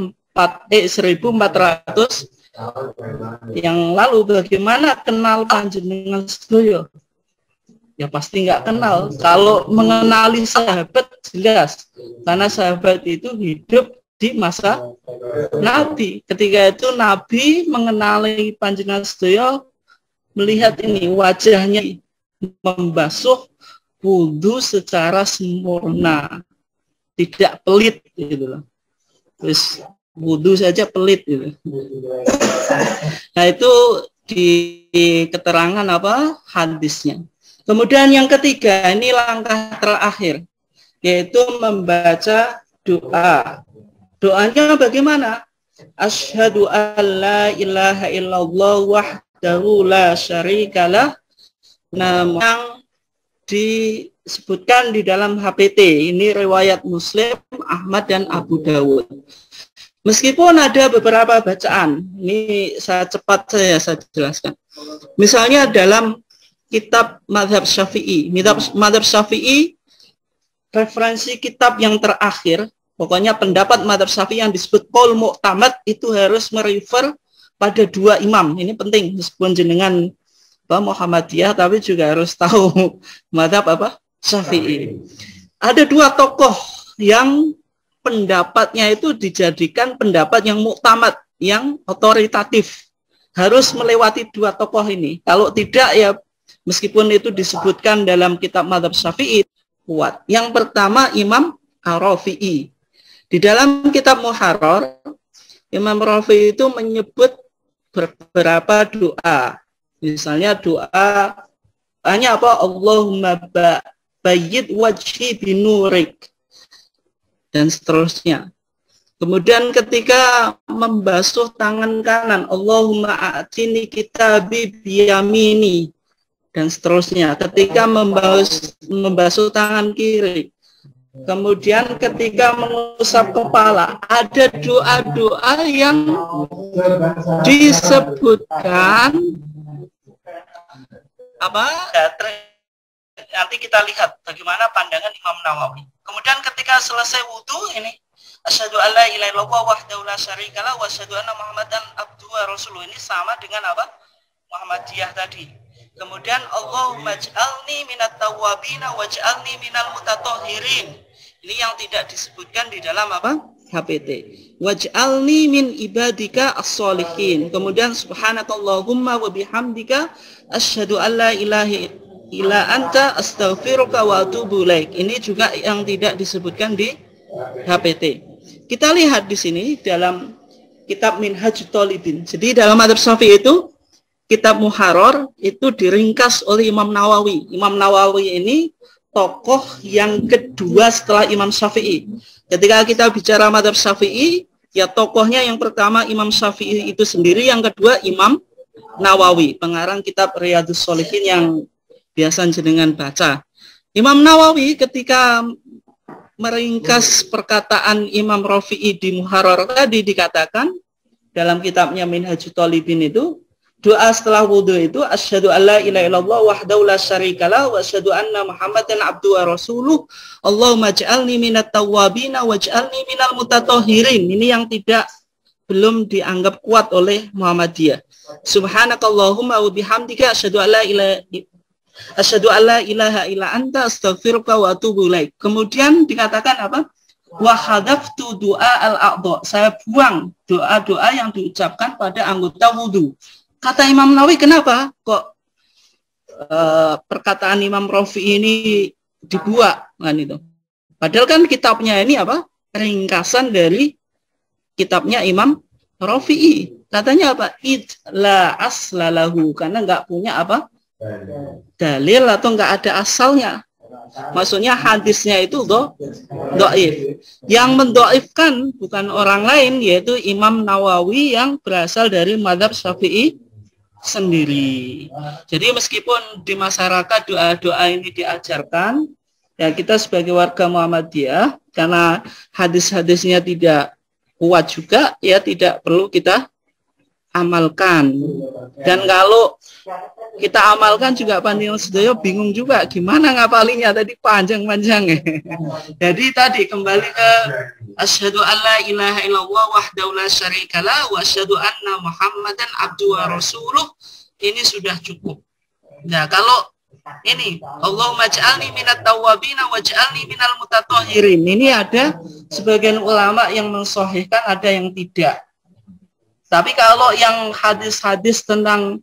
yang lalu. Bagaimana kenal panjenengan sedoyo? Ya pasti nggak kenal. Kalau mengenali sahabat jelas, karena sahabat itu hidup di masa Nabi. Ketika itu Nabi mengenali panjenengan sedoyo, melihat ini wajahnya membasuh wudhu secara sempurna, tidak pelit gitu loh. Terus wudhu saja pelit gitu. Nah, itu di keterangan apa hadisnya. Kemudian yang ketiga, ini langkah terakhir, yaitu membaca doa. Doanya bagaimana? Asyhadu an la ilaha illallah wahdahu la syarikalah, yang disebutkan di dalam HPT. Ini riwayat Muslim, Ahmad, dan Abu Dawud. Meskipun ada beberapa bacaan, ini saya jelaskan. Misalnya dalam kitab Madhab Syafi'i. Madhab Syafi'i, referensi kitab yang terakhir, pokoknya pendapat Madhab Syafi'i yang disebut qaul mu'tamad, itu harus merefer pada 2 imam. Ini penting, meskipun jenengan Muhammadiyah, tapi juga harus tahu madhab apa? Syafi'i. Ada 2 tokoh yang pendapatnya itu dijadikan pendapat yang muktamad, yang otoritatif. Harus melewati 2 tokoh ini. Kalau tidak ya, meskipun itu disebutkan dalam kitab madhab Syafi'i, kuat. Yang pertama Imam Ar-Rafi'i. Di dalam kitab Muharrar, Imam Rafi'i itu menyebut beberapa doa. Misalnya doa hanya apa? Allahumma bayyid wajhi binurik, dan seterusnya. Kemudian ketika membasuh tangan kanan, Allahumma a'tini kitabi biyamini, dan seterusnya. Ketika membasuh tangan kiri, kemudian ketika mengusap kepala, ada doa-doa yang disebutkan apa? Nanti kita lihat bagaimana pandangan Imam Nawawi. Kemudian ketika selesai wudhu ini, asyhadu alla ilaha illallah wahdahu la syarikalah wa asyhadu anna muhammadan abduhu wa rasuluh, ini sama dengan apa? Muhammadiyah tadi. Kemudian Allahumma ij'alni minat tawwabina waj'alni minal mutatahhirin. Ini yang tidak disebutkan di dalam apa? HPT. Waj'alni min ibadika as-solihin. Kemudian subhanakallahumma wa bihamdika asyhadu an la ilaha illa anta astaghfiruka wa atubu ilaik. Ini juga yang tidak disebutkan di HPT. Kita lihat di sini dalam kitab Minhajut Thalibin. Jadi dalam madhab Syafi'i itu kitab Muharrar itu diringkas oleh Imam Nawawi. Imam Nawawi ini tokoh yang kedua setelah Imam Syafi'i. Ketika kita bicara madhab Syafi'i, ya tokohnya yang pertama Imam Syafi'i itu sendiri, yang kedua Imam Nawawi, pengarang kitab Riyadhus Shalihin yang biasa jenengan baca. Imam Nawawi ketika meringkas perkataan Imam Rafi'i di Muharrar tadi, dikatakan dalam kitabnya Minhajul Thalibin itu, doa setelah wudhu itu asyhadu alla ilaha illallah wahdahu la syarikalah wa asyhadu anna Muhammadan abduhu wa rasuluh Allahumma ij'alni minat tawwabin waj'alni minal mutatahhirin. Ini yang belum dianggap kuat oleh Muhammadiyah. Subhanakallahumma wa bihamdika asyhadu alla ilaha illa anta astaghfiruka wa atubu ilaik. Kemudian dikatakan apa? Wa hadaftu du'a al-a'dha. Saya buang doa-doa yang diucapkan pada anggota wudhu. Kata Imam Nawawi, kenapa kok perkataan Imam Rafi'i ini dibuang kan itu? Padahal kan kitabnya ini apa? Ringkasan dari kitabnya Imam Rafi'i. Katanya apa? La aslalahu, karena nggak punya apa? Dalil atau nggak ada asalnya. Maksudnya hadisnya itu do'if. Yang mendo'ifkan bukan orang lain, yaitu Imam Nawawi yang berasal dari mazhab Syafi'i sendiri. Jadi meskipun di masyarakat doa-doa ini diajarkan, ya kita sebagai warga Muhammadiyah, karena hadis-hadisnya tidak kuat juga, ya tidak perlu kita amalkan. Dan kalau kita amalkan juga Panjenengan sedaya bingung juga gimana ngapalinya, tadi panjang-panjang. Jadi tadi kembali ke asyhadu alla ilaha illallah wahdahu la syarikalah wa asyhadu anna Muhammadan abduhu wa rasuluh, ini sudah cukup. Nah, kalau ini Allahumma ij'alni minat tawwabin waj'alni minal mutatahhirin, ini ada sebagian ulama yang mensahihkan, ada yang tidak. Tapi kalau yang hadis-hadis tentang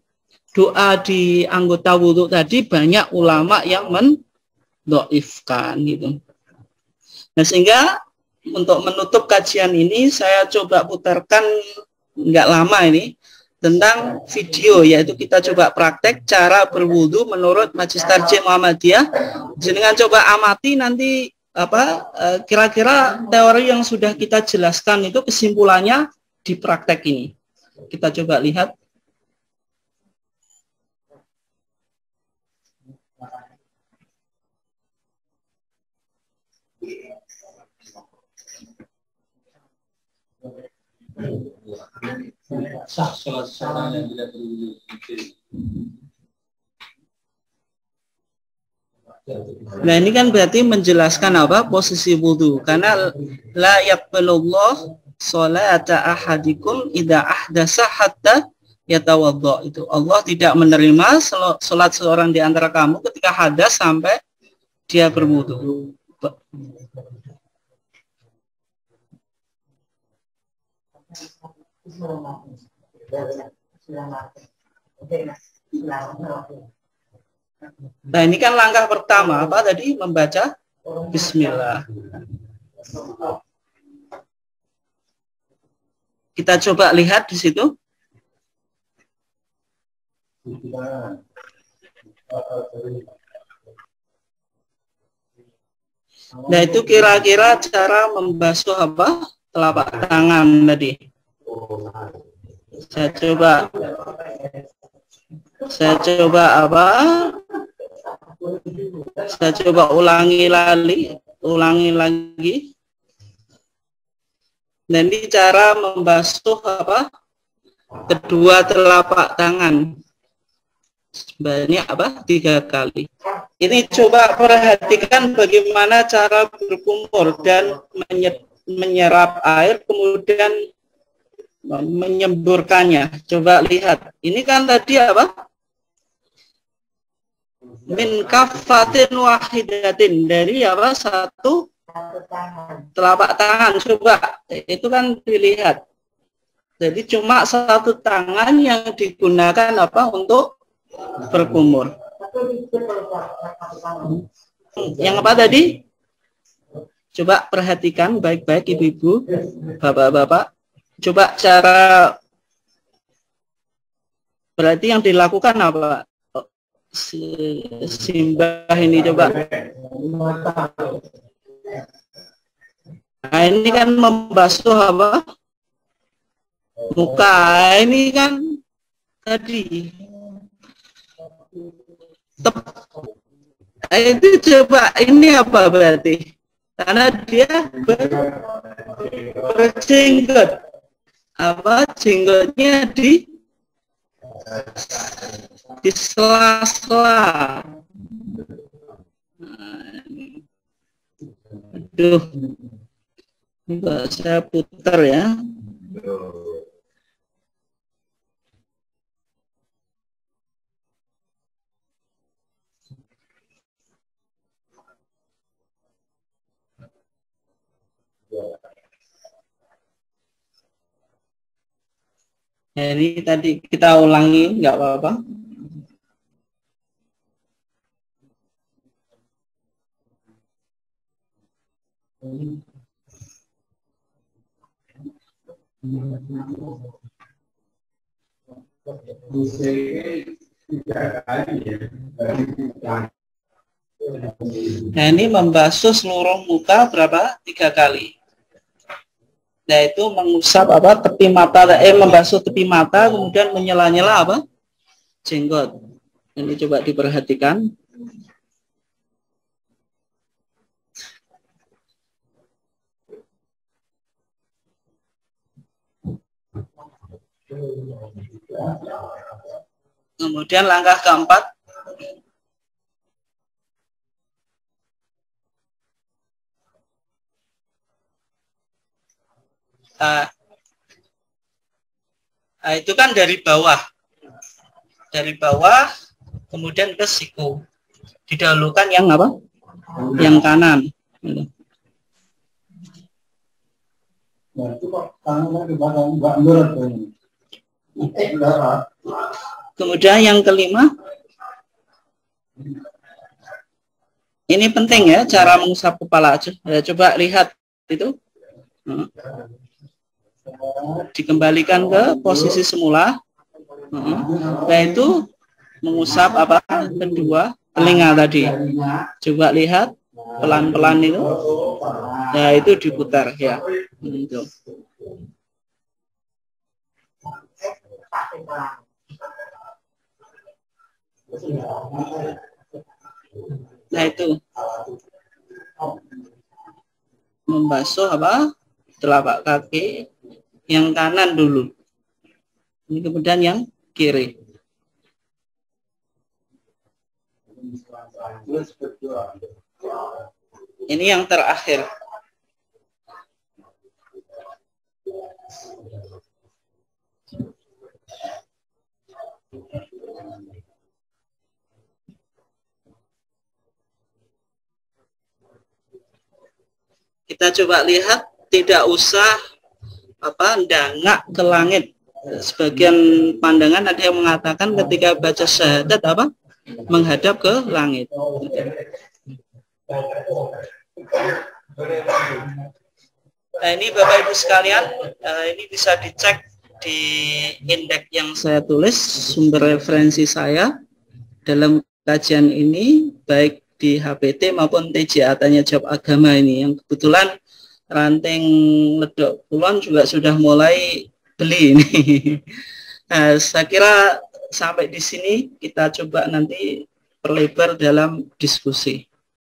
doa di anggota wudhu tadi, banyak ulama yang mendoifkan gitu. Nah, sehingga untuk menutup kajian ini saya coba putarkan nggak lama ini tentang video, yaitu kita coba praktek cara berwudhu menurut Majelis Tarjih Muhammadiyah. Jangan coba amati nanti apa kira-kira teori yang sudah kita jelaskan itu kesimpulannya di praktek ini. Kita coba lihat. Nah, ini kan berarti menjelaskan apa? Posisi wudhu. Karena la yaqbalullah sholata ahadikum idza ahdasa hatta yatawadda. Itu Allah tidak menerima salat seorang di antara kamu ketika hadas sampai dia berwudhu. Nah, ini kan langkah pertama apa tadi? Membaca bismillah. Kita coba lihat di situ. Nah, itu kira-kira cara membasuh apa? Telapak tangan tadi. Saya coba ulangi lagi. Dan ini cara membasuh apa? Kedua telapak tangan. Sebanyak apa? 3 kali. Ini coba perhatikan bagaimana cara berkumur dan menyerap air kemudian menyemburkannya. Coba lihat. Ini kan tadi apa? Min kafatin wahidatin, dari apa? 1 telapak tangan. Coba itu kan dilihat. Jadi cuma 1 tangan yang digunakan apa? Untuk berkumur. Yang apa tadi? Coba perhatikan baik-baik ibu-ibu, bapak-bapak. Coba cara berarti yang dilakukan apa? Simbah ini coba. Nah, ini kan membasuh apa? Muka. Ini kan tadi. Itu coba ini apa berarti? Karena dia berjenggot. Apa jenggotnya di sela-sela. Aduh, coba saya putar ya. Nah, ini tadi kita ulangi, nggak apa-apa. Nah, ini membasuh seluruh muka berapa? 3 kali. Yaitu mengusap apa? Tepi mata, membasuh tepi mata, kemudian menyela-nyela apa? Jenggot. Ini coba diperhatikan. Kemudian langkah keempat, itu kan dari bawah, kemudian ke siku. Didahulukan yang apa? Yang kanan. Kemudian yang kelima, ini penting ya, cara mengusap kepala. Coba lihat itu. Dikembalikan ke posisi semula, yaitu mengusap apa? Kedua telinga tadi. Coba lihat pelan-pelan itu. Ya, itu diputar ya. Itu. Nah, itu membasuh apa? Telapak kaki yang kanan dulu. Ini kemudian yang kiri. Ini yang terakhir. Kita coba lihat, tidak usah apa dangak ke langit. Sebagian pandangan ada yang mengatakan ketika baca syahadat apa menghadap ke langit. Nah, ini Bapak Ibu sekalian, ini bisa dicek di indeks yang saya tulis, sumber referensi saya dalam kajian ini, baik di HPT maupun TJA Tanya Jawab Agama ini, yang kebetulan ranting Ledok Kulon juga sudah mulai beli ini. Nah, saya kira sampai di sini kita coba nanti perlebar dalam diskusi.